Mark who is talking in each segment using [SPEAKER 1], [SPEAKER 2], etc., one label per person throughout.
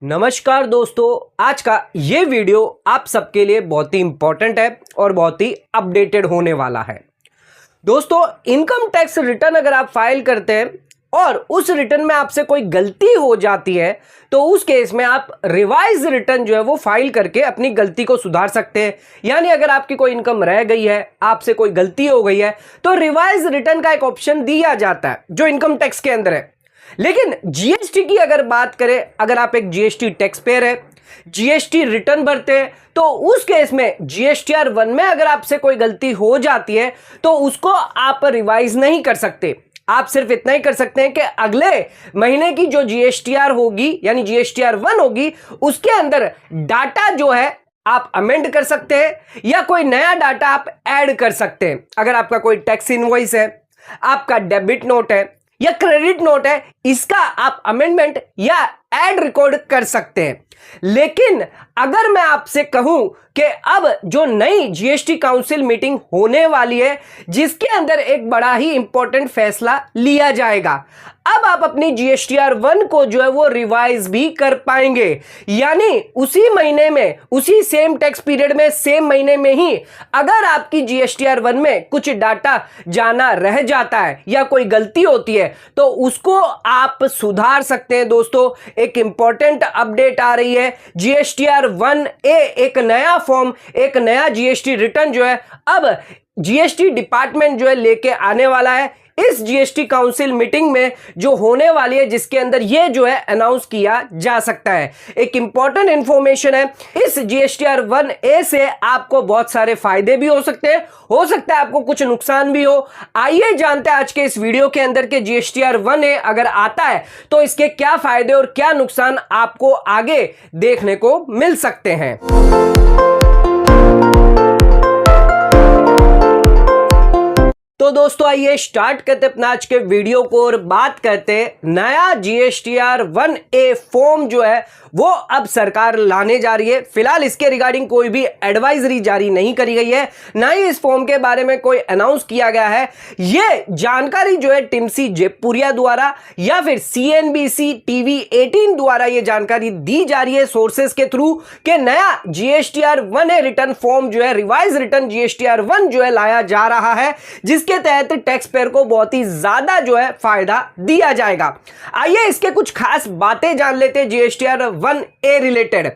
[SPEAKER 1] नमस्कार दोस्तों, आज का ये वीडियो आप सबके लिए बहुत ही इंपॉर्टेंट है और बहुत ही अपडेटेड होने वाला है। दोस्तों, इनकम टैक्स रिटर्न अगर आप फाइल करते हैं और उस रिटर्न में आपसे कोई गलती हो जाती है तो उस केस में आप रिवाइज रिटर्न जो है वो फाइल करके अपनी गलती को सुधार सकते हैं। यानी अगर आपकी कोई इनकम रह गई है, आपसे कोई गलती हो गई है, तो रिवाइज रिटर्न का एक ऑप्शन दिया जाता है जो इनकम टैक्स के अंदर है। लेकिन जीएसटी की अगर बात करें, अगर आप एक जीएसटी टैक्स पेयर है, जीएसटी रिटर्न भरते हैं, तो उस केस में जीएसटीआर 1 में अगर आपसे कोई गलती हो जाती है तो उसको आप रिवाइज नहीं कर सकते। आप सिर्फ इतना ही कर सकते हैं कि अगले महीने की जो जीएसटीआर होगी यानी जीएसटीआर 1 होगी, उसके अंदर डाटा जो है आप अमेंड कर सकते हैं या कोई नया डाटा आप ऐड कर सकते हैं। अगर आपका कोई टैक्स इनवॉइस है, आपका डेबिट नोट है या क्रेडिट नोट है, इसका आप अमेंडमेंट या ऐड रिकॉर्ड कर सकते हैं। लेकिन अगर मैं आपसे कहूं कि अब जो नई जीएसटी काउंसिल मीटिंग होने वाली है जिसके अंदर एक बड़ा ही इंपॉर्टेंट फैसला लिया जाएगा, अब आप अपनी जीएसटीआर 1 को जो है वो रिवाइज भी कर पाएंगे। यानी उसी महीने में, उसी सेम टैक्स पीरियड में, सेम महीने में ही अगर आपकी जीएसटीआर 1 में कुछ डाटा जाना रह जाता है या कोई गलती होती है तो उसको आप सुधार सकते हैं। दोस्तों, एक इंपॉर्टेंट अपडेट आ रही है, जीएसटीआर 1A एक नया फॉर्म, एक नया जीएसटी रिटर्न जो है अब जीएसटी डिपार्टमेंट जो है लेके आने वाला है इस जीएसटी काउंसिल मीटिंग में जो होने वाली है, जिसके अंदर ये जो है अनाउंस किया जा सकता है। एक इंपॉर्टेंट इंफॉर्मेशन है, इस जीएसटीआर 1A से आपको बहुत सारे फायदे भी हो सकते हैं, हो सकता है आपको कुछ नुकसान भी हो। आइए जानते हैं आज के इस वीडियो के अंदर के जीएसटीआर 1A अगर आता है तो इसके क्या फायदे और क्या नुकसान आपको आगे देखने को मिल सकते हैं। तो दोस्तों, आइए स्टार्ट करते अपना आज के वीडियो को और बात करते हैं नया जीएसटीआर 1A फॉर्म जो है वो अब सरकार लाने जा रही है। फिलहाल इसके रिगार्डिंग कोई भी एडवाइजरी जारी नहीं करी गई है, ना ही इस फॉर्म के बारे में कोई अनाउंस किया गया है। ये जानकारी जो है टिम्सी जयपुरिया द्वारा या फिर सीएनबीसी टीवी 18 द्वारा ये जानकारी दी जा रही है सोर्सेस के थ्रू कि नया जीएसटीआर 1A रिटर्न फॉर्म जो है, रिवाइज रिटर्न जीएसटीआर 1 जो है लाया जा रहा है, जिसके तहत टैक्स पेयर को बहुत ही ज्यादा जो है फायदा दिया जाएगा। आइए इसके कुछ खास बातें जान लेते हैं जीएसटीआर 1A रिलेटेड।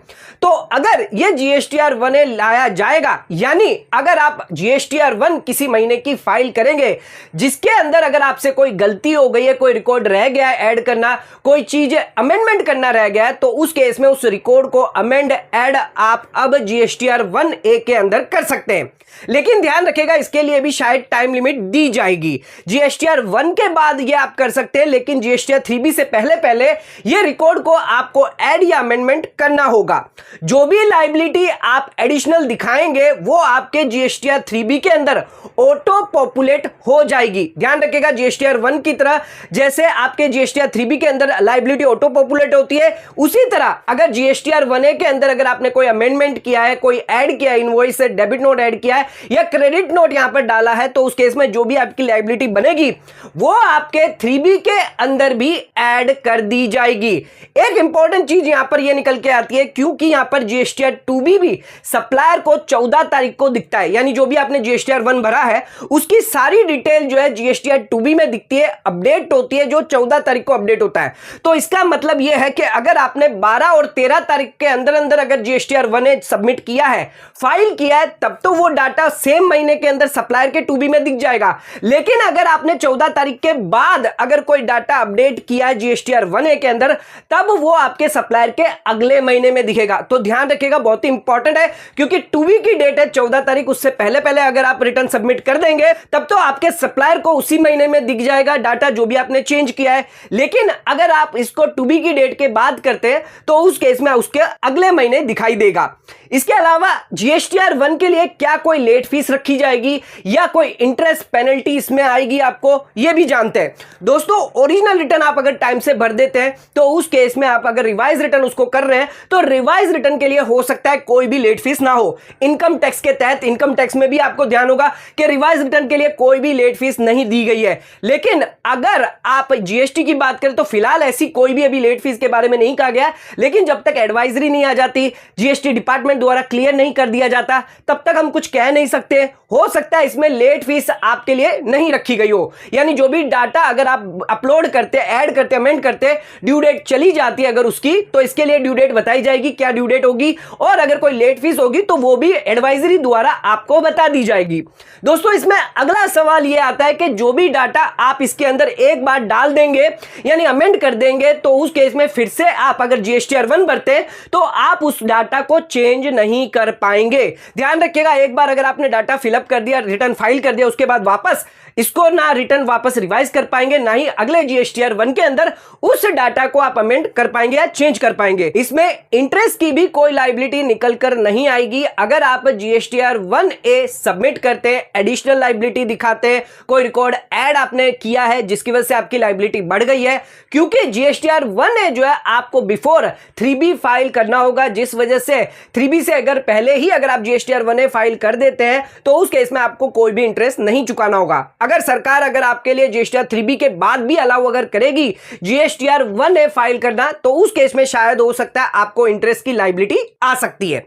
[SPEAKER 1] तो अगर ये जीएसटीआर 1A लाया जाएगा, यानी अगर आप जीएसटीआर 1 किसी महीने की फाइल करेंगे जिसके अंदर अगर आपसे कोई गलती हो गई है, कोई रिकॉर्ड रह गया है ऐड करना, कोई चीज अमेंडमेंट करना रह गया है, तो उस केस में उस रिकॉर्ड को अमेंड ऐड आप अब जीएसटीआर 1A के अंदर कर सकते हैं। लेकिन ध्यान रखिएगा, इसके लिए भी शायद टाइम लिमिट दी जाएगी। जीएसटीआर 1 के बाद ये आप कर सकते हैं, लेकिन जीएसटीआर 3B से पहले ये रिकॉर्ड को आपको ऐड या अमेंडमेंट करना होगा। जो भी लायबिलिटी आप एडिशनल दिखाएंगे वो आपके जीएसटीआर 3B के अंदर ऑटो पॉपुलेट हो जाएगी। ध्यान रखिएगा, जीएसटीआर 1 की तरह जैसे आपके जीएसटीआर 3B के अंदर लायबिलिटी ऑटो पॉपुलेट होती है, उसी तरह अगर जीएसटीआर 1A के अंदर अगर आपने कोई अमेंडमेंट किया है, कोई ऐड किया है, इनवॉइस से डेबिट नोट ऐड किया है या क्रेडिट नोट यहां पर डाला है, तो उस केस में जो भी आपकी लायबिलिटी बनेगी वो आपके 3B के अंदर भी ऐड कर दी जाएगी। एक इंपॉर्टेंट चीज यहां पर ये निकल के आती है, क्योंकि यहां पर जीएसटीआर 2B भी सप्लायर को 14 तारीख को दिखता है। यानी जो भी आपने जीएसटीआर 1 भरा है उसकी सारी डिटेल जो है जीएसटीआर 2B में दिखती है, अपडेट होती है, जो 14 तारीख को अपडेट होता है। तो इसका मतलब यह है कि अगर आपने 12 और 13 तारीख के अंदर अंदर अगर जीएसटीआर 1A सबमिट किया है, फाइल किया है, तब तो वो डाटा सेम महीने के अंदर सप्लायर के 2B में दिख जाएगा। लेकिन अगर आपने 14 तारीख के बाद अगर कोई डाटा अपडेट किया है जीएसटीआर 1A के अंदर, तब वो आपके सप्लायर के अगले महीने में दिखेगा। तो ध्यान रखिएगा, बहुत ही इंपॉर्टेंट है, क्योंकि 2B की डेट है 14 तारीख, उससे पहले अगर आप रिटर्न सबमिट कर देंगे तब तो आपके सप्लायर को उसी महीने में दिख जाएगा डाटा जो भी आपने चेंज किया है। लेकिन अगर आप इसको 2B की डेट के बाद करते हैं तो उस केस में उसके अगले महीने दिखाई देगा। इसके अलावा जीएसटीआर 1 के लिए क्या कोई लेट फीस रखी जाएगी या कोई इंटरेस्ट पेनल्टी इसमें आएगी आपको, यह भी जानते हैं। दोस्तों, ओरिजिनल रिटर्न आप अगर टाइम से भर देते हैं तो उस केस में आप अगर रिवाइज रिटर्न रिटर्न उसको कर रहे हैं तो रिवाइज रिटर्न के लिए हो सकता है कोई भी लेट फीस ना हो। इनकम टैक्स के तहत, इनकम टैक्स में भी आपको ध्यान होगा कि रिवाइज रिटर्न के लिए कोई भी लेट फीस नहीं दी गई है। लेकिन अगर आप जीएसटी की बात करें तो फिलहाल ऐसी कोई भी अभी लेट फीस के बारे में नहीं कहा गया, लेकिन जब तक एडवाइजरी नहीं आ जाती, जीएसटी डिपार्टमेंट द्वारा क्लियर नहीं कर दिया जाता, तब तक हम कुछ कह नहीं सकते। हो सकता है इसमें लेट फीस आपके लिए नहीं रखी गई हो, यानी जो भी डाटा अगर आप अपलोड करते, ऐड करते, अमेंड करते, ड्यू डेट चली जाती है अगर उसकी, तो इसके लिए ड्यू डेट बताई जाएगी, क्या ड्यू डेट होगी, और अगर कोई लेट फीस होगी तो वो भी एडवाइजरी द्वारा आपको बता दी जाएगी। दोस्तों इसमें अगला सवाल यह आता है कि जो भी डाटा आप इसके अंदर एक बार डाल देंगे यानी अमेंड कर देंगे, तो उस केस में फिर से आप अगर जीएसटीआर 1 भरते तो आप उस डाटा को चेंज नहीं कर पाएंगे। ध्यान रखिएगा, एक बार अगर आपने डाटा फिलअप कर दिया, रिटर्न फाइल कर दिया, उसके बाद वापस इसको ना रिटर्न वापस रिवाइज कर पाएंगे, ना ही अगले जीएसटीआर 1 के अंदर उस डाटा को आप अमेंड कर पाएंगे या चेंज कर पाएंगे। इसमें इंटरेस्ट की भी कोई लायबिलिटी निकल कर नहीं आएगी। अगर आप जीएसटीआर 1A सबमिट करते हैं, एडिशनल लायबिलिटी दिखाते हैं, कोई रिकॉर्ड ऐड आपने किया है जिसकी वजह से आपकी लायबिलिटी बढ़ गई है, क्योंकि जीएसटीआर 1A जो है आपको बिफोर 3B फाइल करना होगा, जिस वजह से 3B से अगर पहले ही अगर आप जीएसटीआर 1A फाइल कर देते हैं तो उस केस में आपको कोई भी इंटरेस्ट नहीं चुकाना होगा। अगर सरकार अगर आपके लिए जीएसटीआर 3B के बाद भी अलाउ अगर करेगी जीएसटीआर 1A फाइल करना, तो उस केस में शायद हो सकता है आपको इंटरेस्ट की लायबिलिटी आ सकती है।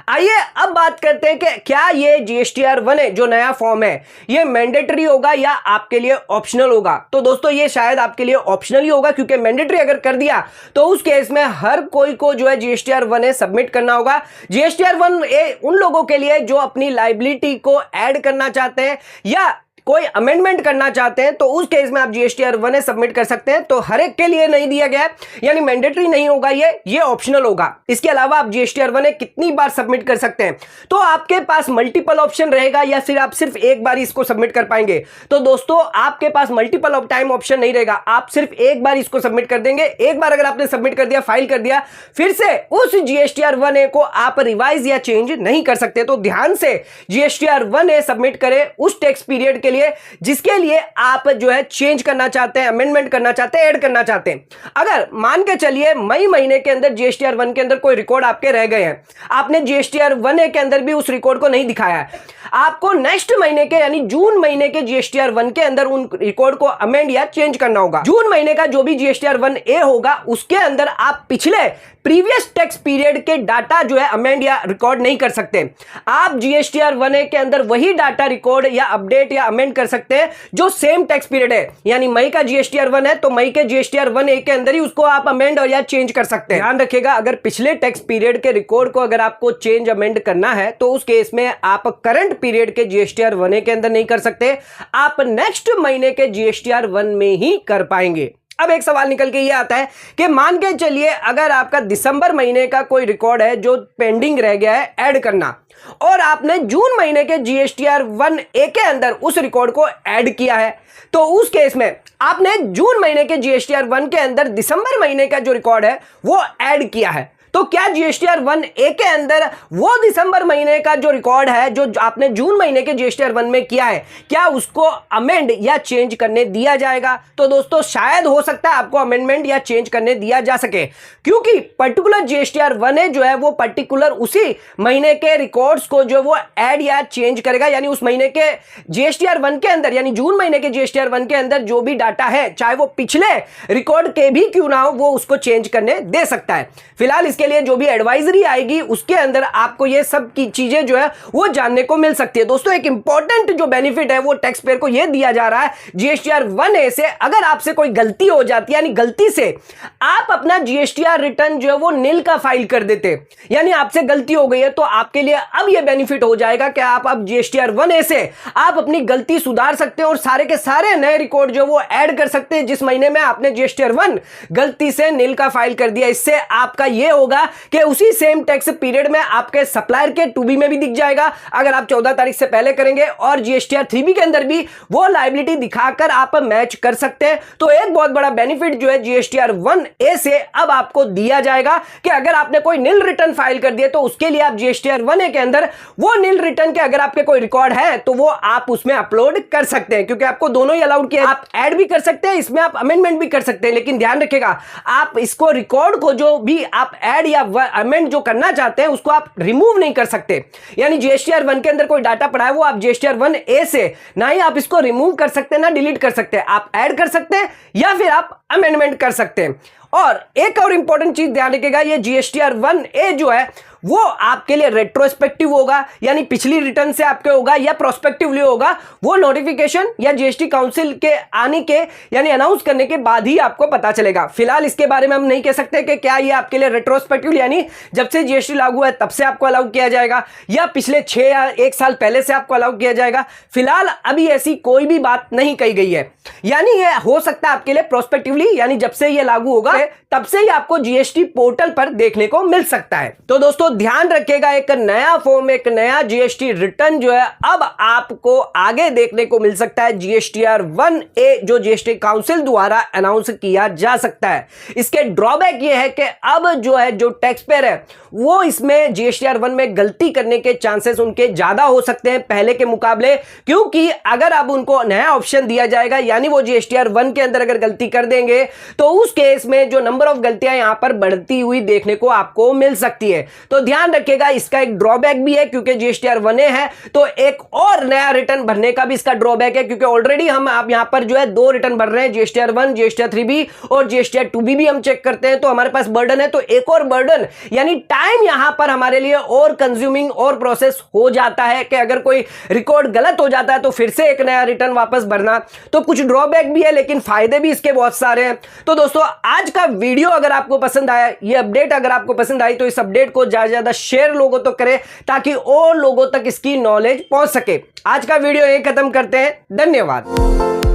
[SPEAKER 1] आइए अब बात करते हैं कि क्या ये जीएसटीआर 1A जो नया फॉर्म है ये मैंडेटरी होगा या आपके लिए ऑप्शनल होगा। तो दोस्तों ये शायद आपके लिए ऑप्शनल ही होगा, क्योंकि मैंडेटरी अगर कर दिया तो उस केस में हर कोई को जो है जीएसटीआर 1A सबमिट करना होगा। जीएसटीआर 1A उन लोगों के लिए जो अपनी लायबिलिटी को ऐड करना चाहते हैं या कोई अमेंडमेंट करना चाहते हैं, तो उस केस में आप जीएसटीआर 1A सबमिट कर सकते हैं। तो हर एक के लिए नहीं दिया गया है, यानी मैंडेटरी नहीं होगा, ये ऑप्शनल होगा। इसके अलावा आप जीएसटीआर 1A कितनी बार सबमिट कर सकते हैं, तो आपके पास मल्टीपल ऑप्शन रहेगा या फिर आप सिर्फ एक बार इसको सबमिट कर पाएंगे। तो दोस्तों आपके पास मल्टीपल टाइम ऑप्शन नहीं रहेगा, आप सिर्फ एक बार इसको सबमिट कर देंगे। एक बार अगर आपने सबमिट कर दिया, फाइल कर दिया, फिर से उस जीएसटीआर 1A को आप रिवाइज या चेंज नहीं कर सकते। तो ध्यान से जीएसटीआर 1A सबमिट करें उस टैक्स पीरियड के लिए जिसके लिए आप जो है चेंज करना चाहते हैं, अमेंडमेंट करना चाहते हैं, ऐड करना चाहते हैं। अगर मान के चलिए मई महीने के अंदर जीएसटीआर 1 के अंदर कोई रिकॉर्ड आपके रह गए हैं, आपने जीएसटीआर 1A के अंदर भी उस रिकॉर्ड को नहीं दिखाया है, आपको नेक्स्ट महीने के यानी जून महीने के जीएसटीआर 1 के अंदर उन रिकॉर्ड को अमेंड या चेंज करना होगा। जून महीने का जो भी जीएसटीआर 1A होगा उसके अंदर आप पिछले प्रीवियस टैक्स पीरियड के डाटा जो है अमेंड या रिकॉर्ड नहीं कर सकते। आप जीएसटीआर 1A के अंदर वही डाटा रिकॉर्ड या अपडेट या अमेंड कर सकते हैं जो सेम टैक्स पीरियड है, यानी मई का जीएसटीआर 1 है तो मई के जीएसटीआर 1A के अंदर ही उसको आप अमेंड और या चेंज कर सकते हैं। ध्यान रखिएगा, अगर पिछले टैक्स पीरियड के रिकॉर्ड को अगर आपको चेंज अमेंड करना है तो उस केस में आप करंट पीरियड के जीएसटीआर 1A के अंदर नहीं कर सकते, आप नेक्स्ट महीने के जीएसटीआर 1 में ही कर पाएंगे। अब एक सवाल निकल के ये आता है कि मान के चलिए अगर आपका दिसंबर महीने का कोई रिकॉर्ड है जो पेंडिंग रह गया है ऐड करना, और आपने जून महीने के जीएसटीआर 1A के अंदर उस रिकॉर्ड को ऐड किया है, तो उस केस में आपने जून महीने के जीएसटीआर 1 के अंदर दिसंबर महीने का जो रिकॉर्ड है वो ऐड किया है, तो क्या जीएसटीआर 1A के अंदर वो दिसंबर महीने का जो रिकॉर्ड है जो आपने जून महीने के जीएसटीआर 1 में किया है, क्या उसको अमेंड या चेंज करने दिया जाएगा? तो दोस्तों शायद हो सकता है आपको अमेंडमेंट या चेंज करने दिया जा सके, क्योंकि पर्टिकुलर जीएसटीआर 1A जो है वो पर्टिकुलर उसी महीने के रिकॉर्ड्स को जो वो ऐड या चेंज करेगा, यानी उस महीने के जीएसटीआर 1 के अंदर यानी जून महीने के जीएसटीआर 1 के अंदर जो भी डाटा है चाहे वो पिछले रिकॉर्ड के भी क्यों ना हो वो उसको चेंज करने दे सकता है। फिलहाल इसके लिए जो भी एडवाइजरी आएगी उसके अंदर आपको ये सब की चीजें जो है वो जानने को मिल सकती है। दोस्तों एक इंपॉर्टेंट जो बेनिफिट है वो टैक्स पेयर को ये दिया जा रहा है जीएसटीआर 1A से अगर आपसे कोई गलती हो जाती है, यानी गलती से आप अपना जीएसटीआर रिटर्न जो है वो नील का फाइल कर देते, यानी आपसे गलती हो गई है, तो आपके लिए अब ये बेनिफिट हो जाएगा कि आप अब जीएसटीआर 1A से आप अपनी गलती सुधार सकते हैं और सारे के सारे नए रिकॉर्ड जो वो ऐड कर सकते हैं जिस महीने में आपने जीएसटीआर 1 गलती से नील का फाइल कर दिया। इससे आपका ये हो होगा कि उसी सेम टैक्स पीरियड में आपके सप्लायर के 2B में भी दिख जाएगा अगर आप 14 तारीख से पहले करेंगे, और GSTR 3B के अंदर भी वो लायबिलिटी दिखाकर आप मैच कर सकते हैं। तो एक बहुत बड़ा बेनिफिट जो है GSTR 1A से अब आपको दिया जाएगा कि अगर आपने कोई नील रिटर्न फाइल कर दिया तो उसके लिए आप GSTR 1A के अंदर वो नील रिटर्न के अगर आपके कोई रिकॉर्ड है तो वो आप उसमें अपलोड कर सकते हैं, क्योंकि आपको दोनों ही अलाउड किया। आप ऐड भी कर सकते हैं, इसमें आप अमेंडमेंट भी कर सकते हैं, लेकिन ध्यान रखिएगा आप इसको रिकॉर्ड को जो भी आप ऐड या अमेंड जो करना चाहते हैं उसको आप रिमूव नहीं कर सकते। यानी GSTR 1 के अंदर कोई डाटा पड़ा है वो आप GSTR 1A से ना ही आप इसको रिमूव कर सकते हैं ना डिलीट कर सकते हैं, आप ऐड कर सकते हैं या फिर आप अमेंडमेंट कर सकते हैं। और एक और इंपॉर्टेंट चीज ध्यान रखिएगा, ये GSTR 1A जो है वो आपके लिए रेट्रोस्पेक्टिव होगा, यानी पिछली रिटर्न से आपके होगा या प्रोस्पेक्टिवली होगा, वो नोटिफिकेशन या GST काउंसिल के आने के यानी अनाउंस करने के बाद ही आपको पता चलेगा। फिलहाल इसके बारे में हम नहीं कह सकते कि क्या ये आपके लिए रेट्रोस्पेक्टिव यानी जब से GST लागू है तब से आपको अलाउ किया जाएगा या पिछले 6 या 1 साल पहले से आपको अलाउ किया जाएगा। फिलहाल अभी ऐसी कोई भी बात नहीं कही गई है, यानी ये हो सकता है आपके लिए प्रोस्पेक्टिवली यानी जब से ये लागू होगा तब से ही आपको GST पोर्टल पर देखने को मिल सकता है। तो दोस्तों ध्यान रखिएगा, एक नया फॉर्म, एक नया GST रिटर्न जो है अब आपको आगे देखने को मिल सकता है GSTR 1A जो GST काउंसिल द्वारा अनाउंस किया जा सकता है। इसके ड्रॉबैक ये है कि अब जो है जो टैक्स पेयर है वो इसमें GSTR 1 में गलती करने के चांसेस उनके ज्यादा हो सकते हैं पहले के मुकाबले, क्योंकि अगर अब उनको नया ऑप्शन दिया जाएगा यानी वो GSTR 1 के अंदर अगर गलती कर देंगे तो उस केस में जो नंबर ऑफ गलतियां यहां पर बढ़ती हुई देखने को आपको मिल सकती है। तो ध्यान रखिएगा इसका एक ड्रॉबैक भी है, क्योंकि GSTR 1A है तो एक और नया रिटर्न भरने का भी इसका ड्रॉबैक है, क्योंकि ऑलरेडी हम आप यहां पर जो है 2 रिटर्न भर रहे हैं, GSTR 1, GSTR 3B और GSTR 2B भी हम चेक करते हैं तो हमारे पास बर्डन है। तो एक और बर्डन यानी टाइम यहां पर हमारे लिए और कंज्यूमिंग और प्रोसेस हो जाता है कि अगर कोई रिकॉर्ड गलत हो जाता है तो फिर से एक नया रिटर्न वापस भरना। तो कुछ ड्रॉबैक भी है लेकिन फायदे भी इसके बहुत सारे हैं। तो दोस्तों आज का वीडियो अगर आपको पसंद आया, ये अपडेट अगर आपको पसंद आई तो इस अपडेट को ज्यादा से ज्यादा शेयर लोगों तो करें ताकि और लोगों तक इसकी नॉलेज पहुंच सके। आज का वीडियो यहीं खत्म करते हैं, धन्यवाद।